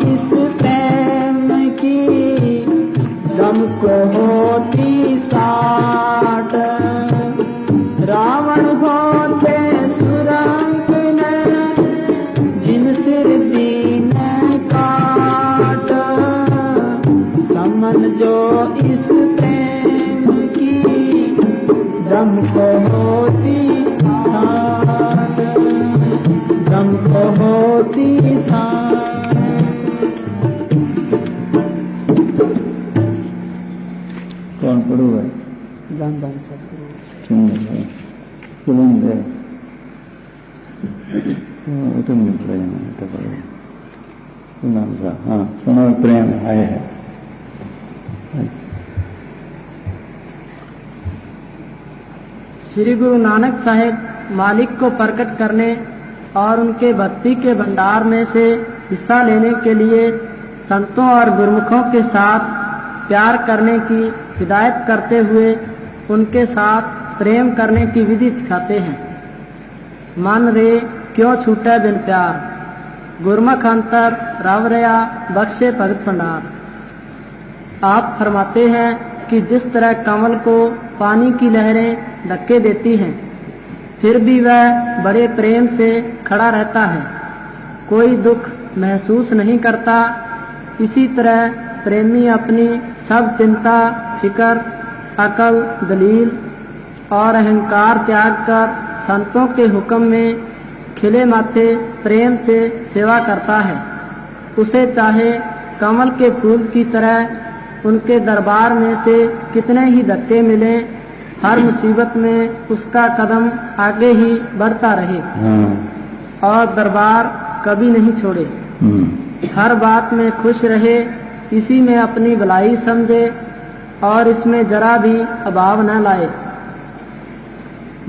इस प्रेम की दम को होती साठ, रावण होते सुरंग में जिन सिर दीन काट, समन जो इस प्रेम की दम को होती साठ, दम को होती साठ। कौन पढ़ूगा? रामदास सतगुरु तुरंत है तो मिल जाना तो पढ़ो। हाँ सुनो प्रेम आए है। श्री गुरु नानक साहेब मालिक को प्रकट करने और उनके भक्ति के भंडार में से हिस्सा लेने के लिए संतों और गुरुमुखों के साथ प्यार करने की हिदायत करते हुए उनके साथ प्रेम करने की विधि सिखाते हैं। मन रे क्यों छूटे बिन प्यार, गुरमुख अंतर रव रया बख्शे भगत भंडार। आप फरमाते हैं कि जिस तरह कमल को पानी की लहरें धक्के देती हैं, फिर भी वह बड़े प्रेम से खड़ा रहता है, कोई दुख महसूस नहीं करता, इसी तरह प्रेमी अपनी सब चिंता फिकर अकल दलील और अहंकार त्याग कर संतों के हुक्म में खिले माथे प्रेम से सेवा करता है। उसे चाहे कमल के फूल की तरह उनके दरबार में से कितने ही धक्के मिले, हर मुसीबत में उसका कदम आगे ही बढ़ता रहे और दरबार कभी नहीं छोड़े। हर बात में खुश रहे, इसी में अपनी भलाई समझे और इसमें जरा भी अभाव न लाए।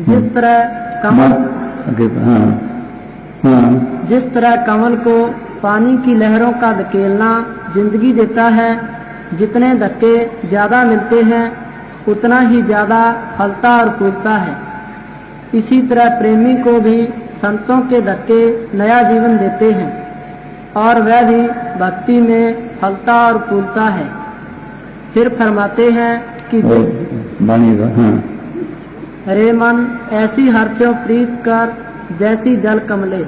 जिस तरह कमल को पानी की लहरों का धकेलना जिंदगी देता है, जितने धक्के ज्यादा मिलते हैं उतना ही ज्यादा फलता और फूलता है। इसी तरह प्रेमी को भी संतों के धक्के नया जीवन देते हैं और वह भी भक्ति में फलता और फूलता है। फिर फरमाते हैं कि रे मन ऐसी हर्षों प्रीत कर जैसी जल कमले,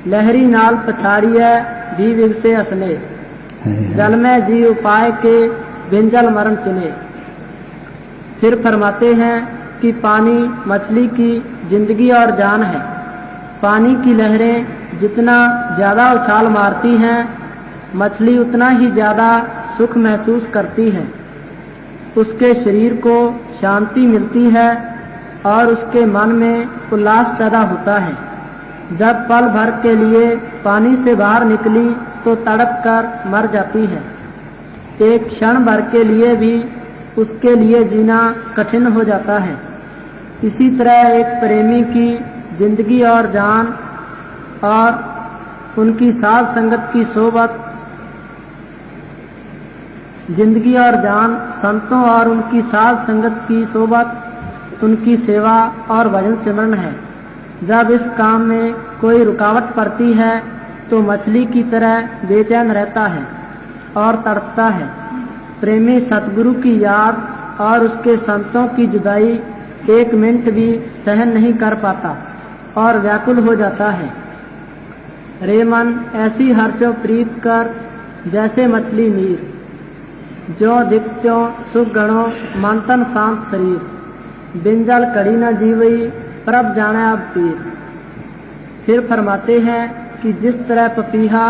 लहरी नाल पछाड़िए भी विगसे असले, जल में जी उपाय के बिन जल मरण चिने। फिर फरमाते हैं कि पानी मछली की जिंदगी और जान है। पानी की लहरें जितना ज्यादा उछाल मारती हैं, मछली उतना ही ज्यादा सुख महसूस करती है। उसके शरीर को शांति मिलती है और उसके मन में उल्लास पैदा होता है। जब पल भर के लिए पानी से बाहर निकली तो तड़प कर मर जाती है। एक क्षण भर के लिए भी उसके लिए जीना कठिन हो जाता है। इसी तरह एक प्रेमी की जिंदगी और जान और उनकी साथ संगत की सोबत, जिंदगी और जान संतों और उनकी साथ संगत की सोबत, उनकी सेवा और भजन सिमरन है। जब इस काम में कोई रुकावट पड़ती है तो मछली की तरह बेचैन रहता है और तड़पता है। प्रेमी सतगुरु की याद और उसके संतों की जुदाई एक मिनट भी सहन नहीं कर पाता और व्याकुल हो जाता है। रे मन ऐसी हर्षों प्रीत कर जैसे मछली नीर, जो दिक्त्यों सुख गणों मंथन शांत शरीर, बिंजल कड़ी न जीवई प्रभ जाने अब पीर। फिर फरमाते हैं कि जिस तरह पपीहा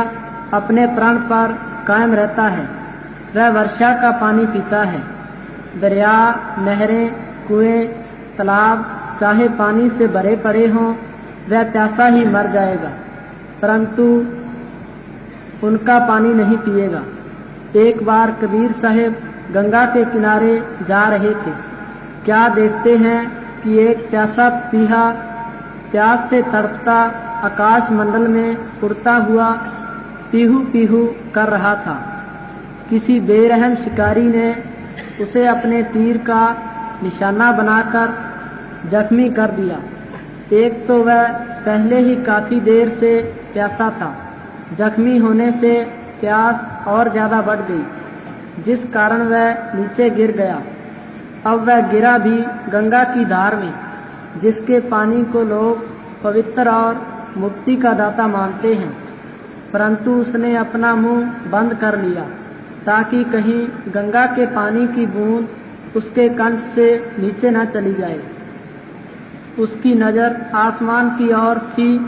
अपने प्राण पर कायम रहता है, वह वर्षा का पानी पीता है। दरिया नहरें कुएं तालाब चाहे पानी से भरे पड़े हों, वह प्यासा ही मर जाएगा, परंतु उनका पानी नहीं पिएगा। एक बार कबीर साहब गंगा के किनारे जा रहे थे। क्या देखते हैं कि एक प्यासा पपीहा प्यास से तड़पता आकाश मंडल में उड़ता हुआ पीहू पीहू कर रहा था। किसी बेरहम शिकारी ने उसे अपने तीर का निशाना बनाकर जख्मी कर दिया। एक तो वह पहले ही काफी देर से प्यासा था, जख्मी होने से प्यास और ज्यादा बढ़ गई, जिस कारण वह नीचे गिर गया। अब वह गिरा भी गंगा की धार में, जिसके पानी को लोग पवित्र और मुक्ति का दाता मानते हैं, परंतु उसने अपना मुंह बंद कर लिया ताकि कहीं गंगा के पानी की बूंद उसके कंठ से नीचे न चली जाए। उसकी नजर आसमान की ओर थी,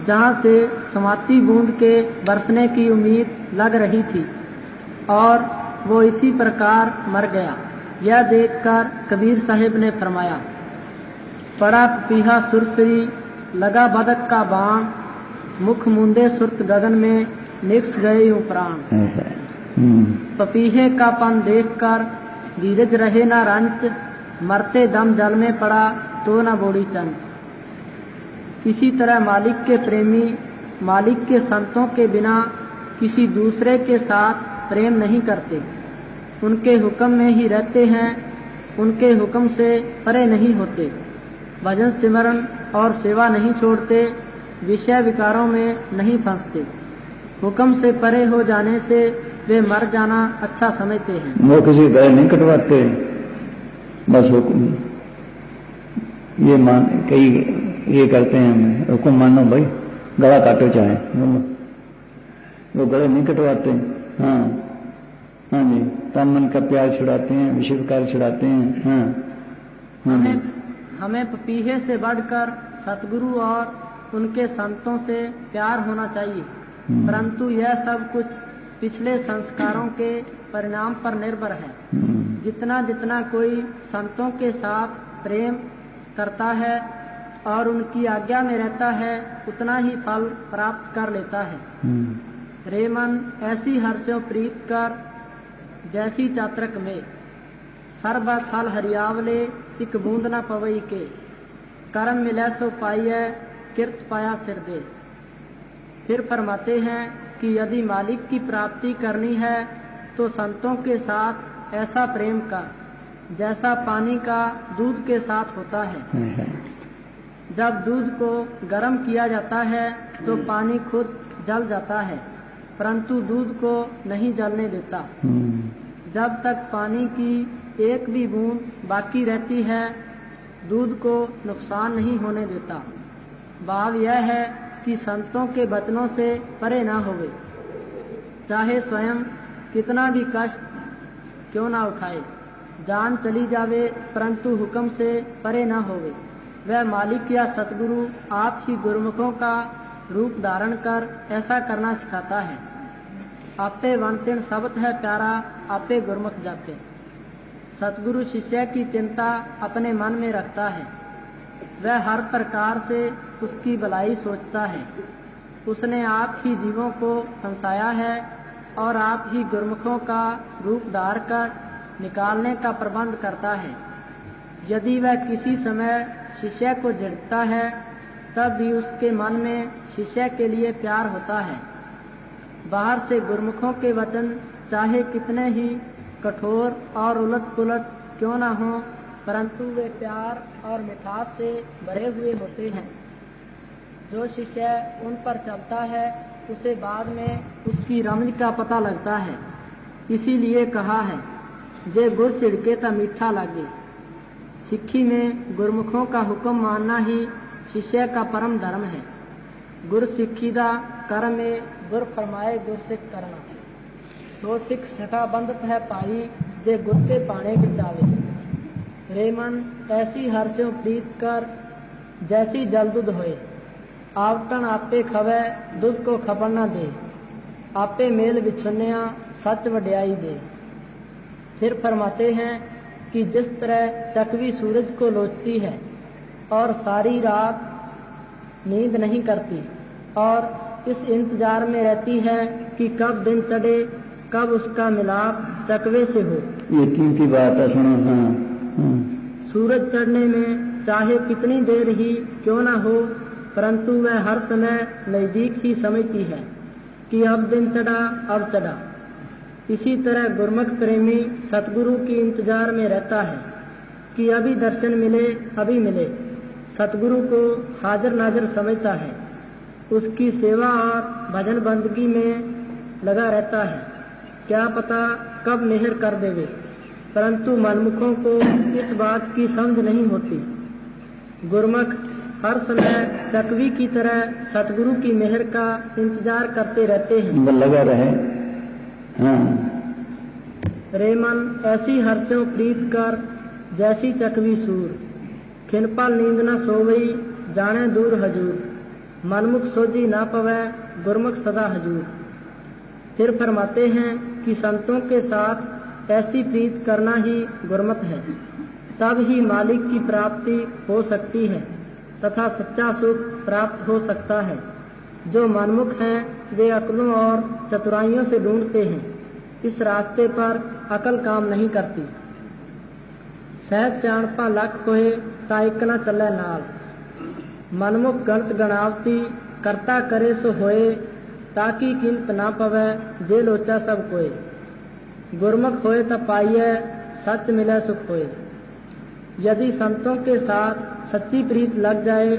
जहां से समाती बूंद के बरसने की उम्मीद लग रही थी, और वो इसी प्रकार मर गया। यह देखकर कबीर साहिब ने फरमाया, पड़ा पपीहा सुरसरी, लगा बदक का बाण, मुख मुंदे सुरत गगन में, निकस गए यूं प्राण। पपीहे का पन देखकर धीरज रहे न रंच, मरते दम जल में पड़ा तो न बोड़ी चंच। इसी तरह मालिक के प्रेमी मालिक के संतों के बिना किसी दूसरे के साथ प्रेम नहीं करते, उनके हुक्म में ही रहते हैं, उनके हुक्म से परे नहीं होते, भजन सिमरन और सेवा नहीं छोड़ते, विषय विकारों में नहीं फंसते। हुक्म से परे हो जाने से वे मर जाना अच्छा समझते हैं। वो किसी गले नहीं कटवाते, बस हुक्म ये मान कई ये करते हैं, हमें हुक्म मानो भाई, गला काटो चाहे, वो गले नहीं कटवाते। हाँ हाँ जी, तन मन का प्यार छुड़ाते हैं, विषय विकार छुड़ाते हैं। हाँ हमें पपीहे से बढ़कर सतगुरु और उनके संतों से प्यार होना चाहिए, परंतु यह सब कुछ पिछले संस्कारों के परिणाम पर निर्भर है। जितना जितना कोई संतों के साथ प्रेम करता है और उनकी आज्ञा में रहता है, उतना ही फल प्राप्त कर लेता है। रे मन ऐसी हर्षों प्रीत कर, जैसी चात्रक में, सर्व फल हरियावले, एक बूंद न पवई के, कर्म मिलै सो पाइयै, किरत पाया सिर दे। फिर फरमाते हैं कि यदि मालिक की प्राप्ति करनी है तो संतों के साथ ऐसा प्रेम का जैसा पानी का दूध के साथ होता है। जब दूध को गर्म किया जाता है तो पानी खुद जल जाता है, परंतु दूध को नहीं जलने देता। जब तक पानी की एक भी बूंद बाकी रहती है, दूध को नुकसान नहीं होने देता। भाव यह है कि संतों के वचनों से परे ना होवे, चाहे स्वयं कितना भी कष्ट क्यों ना उठाए, जान चली जावे, परंतु हुक्म से परे ना होवे। वह मालिक या सतगुरु आप ही गुरुमुखों का रूप धारण कर ऐसा करना सिखाता है। आपे वंतिन शब्द है प्यारा, आपे गुरुमुख जापे। सतगुरु शिष्य की चिंता अपने मन में रखता है, वह हर प्रकार से उसकी भलाई सोचता है। उसने आप ही जीवों को फंसाया है और आप ही गुरुमुखों का रूप धार कर निकालने का प्रबंध करता है। यदि वह किसी समय शिष्य को झिड़कता है, तब भी उसके मन में शिष्य के लिए प्यार होता है। बाहर से गुरुमुखों के वचन चाहे कितने ही कठोर और उलट पुलट क्यों न हो, परंतु वे प्यार और मिठास से भरे हुए होते हैं। जो शिष्य उन पर चलता है, उसे बाद में उसकी रमज का पता लगता है। इसीलिए कहा है, जे गुर चिड़के ता मीठा लागे। सिक्खी में गुरुमुखों का हुक्म मानना ही शिष्य का परम धर्म है। गुर सिक्खी दा कर में गुर फरमाए गुर सिख करना। सो सिख सखा बंधत है पाई, जे गुर के पाने बिचावे। रे मन ऐसी हर्षों प्रीत कर, जैसी जल दूध होए। आवटन आपे खवै, दूध को खबर न दे। आपे मेल बिछुन्या, सच वड्याई दे। फिर फरमाते हैं कि जिस तरह चकवी सूरज को लोचती है और सारी रात नींद नहीं करती और इस इंतजार में रहती है कि कब दिन चढ़े, कब उसका मिलाप चकवे से हो। ये तीन की बात है, सुनो। सूरज चढ़ने में चाहे कितनी देर ही क्यों ना हो, परंतु वह हर समय नजदीक ही समझती है कि अब दिन चढ़ा, अब चढ़ा। इसी तरह गुरमुख प्रेमी सतगुरु की इंतजार में रहता है कि अभी दर्शन मिले, अभी मिले। सतगुरु को हाजिर नाजिर समझता है। उसकी सेवा और भजन बंदगी में लगा रहता है। क्या पता कब मेहर कर देवे, परंतु मनमुखों को इस बात की समझ नहीं होती। गुरमुख हर समय चकवी की तरह सतगुरु की मेहर का इंतजार करते रहते हैं। लगा रहे। हाँ। रे मन ऐसी हर्षों प्रीत कर जैसी चकवी सूर, खिनपल नींद न सोवई जाने दूर हजूर, मनमुख सोजी ना पवै गुरमुख सदा हजूर। फिर फरमाते हैं कि संतों के साथ ऐसी प्रीत करना ही गुरमत है, तब ही मालिक की प्राप्ति हो सकती है तथा सच्चा सुख प्राप्त हो सकता है। जो मनमुख हैं वे अक्लों और चतुराइयों से ढूंढते हैं, इस रास्ते पर अकल काम नहीं करती। सहज सियाणपा लख होए ताइक न चले नाल, मनमुख गणत गणावती करता करे सो होए, ताकि किंत ना पवै जे लोचा सब कोय। गुरमुख होए त पाइए सच मिले सुख होए। यदि संतों के साथ सच्ची प्रीत लग जाए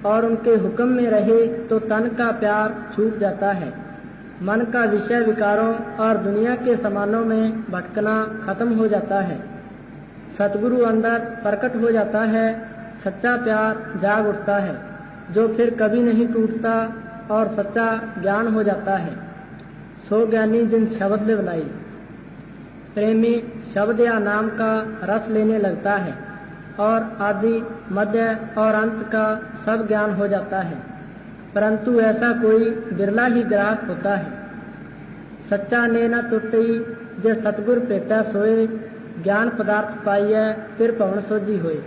और उनके हुक्म में रहे तो तन का प्यार छूट जाता है, मन का विषय विकारों और दुनिया के सामानों में भटकना खत्म हो जाता है, सतगुरु अंदर प्रकट हो जाता है, सच्चा प्यार जाग उठता है जो फिर कभी नहीं टूटता और सच्चा ज्ञान हो जाता है। सो ज्ञानी जिन शब्द ले बुलाई, प्रेमी शब्द या नाम का रस लेने लगता है और आदि मध्य और अंत का सब ज्ञान हो जाता है, परंतु ऐसा कोई बिरला ही ग्राहक होता है। सच्चा ने न टुटई जे सतगुर पेटा सोए, ज्ञान पदार्थ पाइए फिर पवन सोजी होए,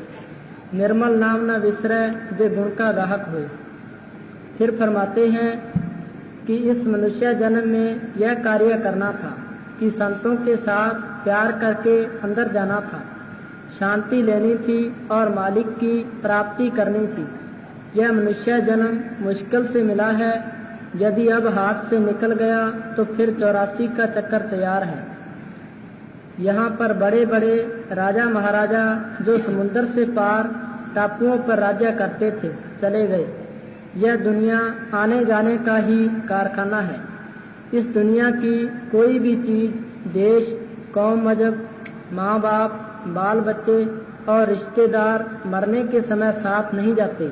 निर्मल नाम न विसरे जे गुण का गाहक होए। फिर फरमाते हैं कि इस मनुष्य जन्म में यह कार्य करना था कि संतों के साथ प्यार करके अंदर जाना था, शांति लेनी थी और मालिक की प्राप्ति करनी थी। यह मनुष्य जन्म मुश्किल से मिला है, यदि अब हाथ से निकल गया तो फिर 84 का चक्कर तैयार है। यहाँ पर बड़े बड़े राजा महाराजा जो समुद्र से पार टापुओं पर राज्य करते थे चले गए। यह दुनिया आने जाने का ही कारखाना है। इस दुनिया की कोई भी चीज, देश, कौम, मजहब, माँ बाप, बाल बच्चे और रिश्तेदार मरने के समय साथ नहीं जाते।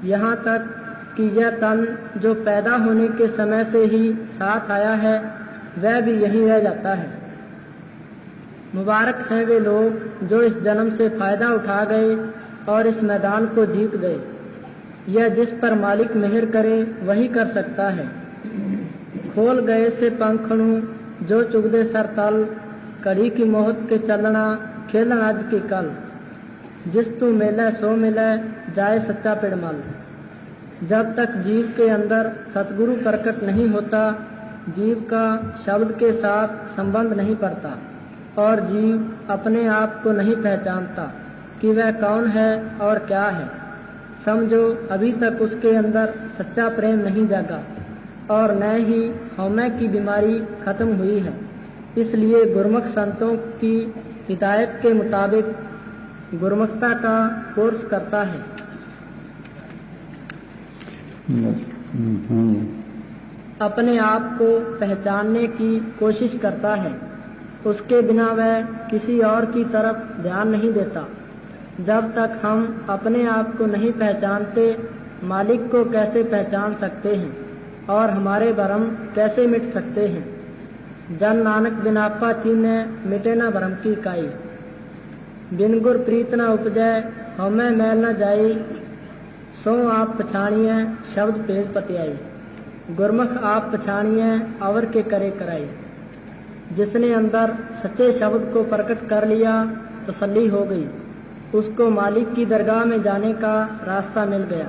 यहाँ तक कि यह तन जो पैदा होने के समय से ही साथ आया है वह भी यहीं रह जाता है। मुबारक हैं वे लोग जो इस जन्म से फायदा उठा गए और इस मैदान को जीत गए। यह जिस पर मालिक मेहर करे वही कर सकता है। खोल गए से पंखणु जो चुगदे सर तल, कड़ी की मोहत के चलना खेलन आज की कल, जिस तू मिले सो मिले जाए सच्चा पिड़मल। जब तक जीव के अंदर सतगुरु प्रकट नहीं होता, जीव का शब्द के साथ संबंध नहीं पड़ता और जीव अपने आप को नहीं पहचानता कि वह कौन है और क्या है। समझो अभी तक उसके अंदर सच्चा प्रेम नहीं जागा और न ही हौमे की बीमारी खत्म हुई है। इसलिए गुरमुख संतों की हिदायत के मुताबिक गुरमुखता का कोर्स करता है। अपने आप को पहचानने की कोशिश करता है, उसके बिना वह किसी और की तरफ ध्यान नहीं देता। जब तक हम अपने आप को नहीं पहचानते, मालिक को कैसे पहचान सकते हैं और हमारे भरम कैसे मिट सकते हैं। जन नानक बिनापा चीने मिटे न भरम की काई, बिन गुर प्रीत न उपजै हमें मैल न जाई, सो आप पछाणिए शब्द पेज पतियाई, गुरमुख आप पछाणिए अवर के करे कराई। जिसने अंदर सच्चे शब्द को प्रकट कर लिया तसल्ली हो गई, उसको मालिक की दरगाह में जाने का रास्ता मिल गया।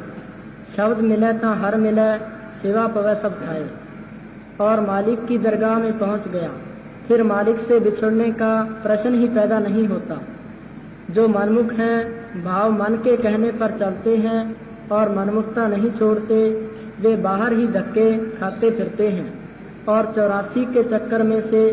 शब्द मिले ता हर मिले, सेवा पवे सब खाए, और मालिक की दरगाह में पहुंच गया। फिर मालिक से बिछुड़ने का प्रश्न ही पैदा नहीं होता। जो मनमुख हैं भाव मन के कहने पर चलते हैं और मनमुखता नहीं छोड़ते, वे बाहर ही धक्के खाते फिरते हैं और 84 के चक्कर में से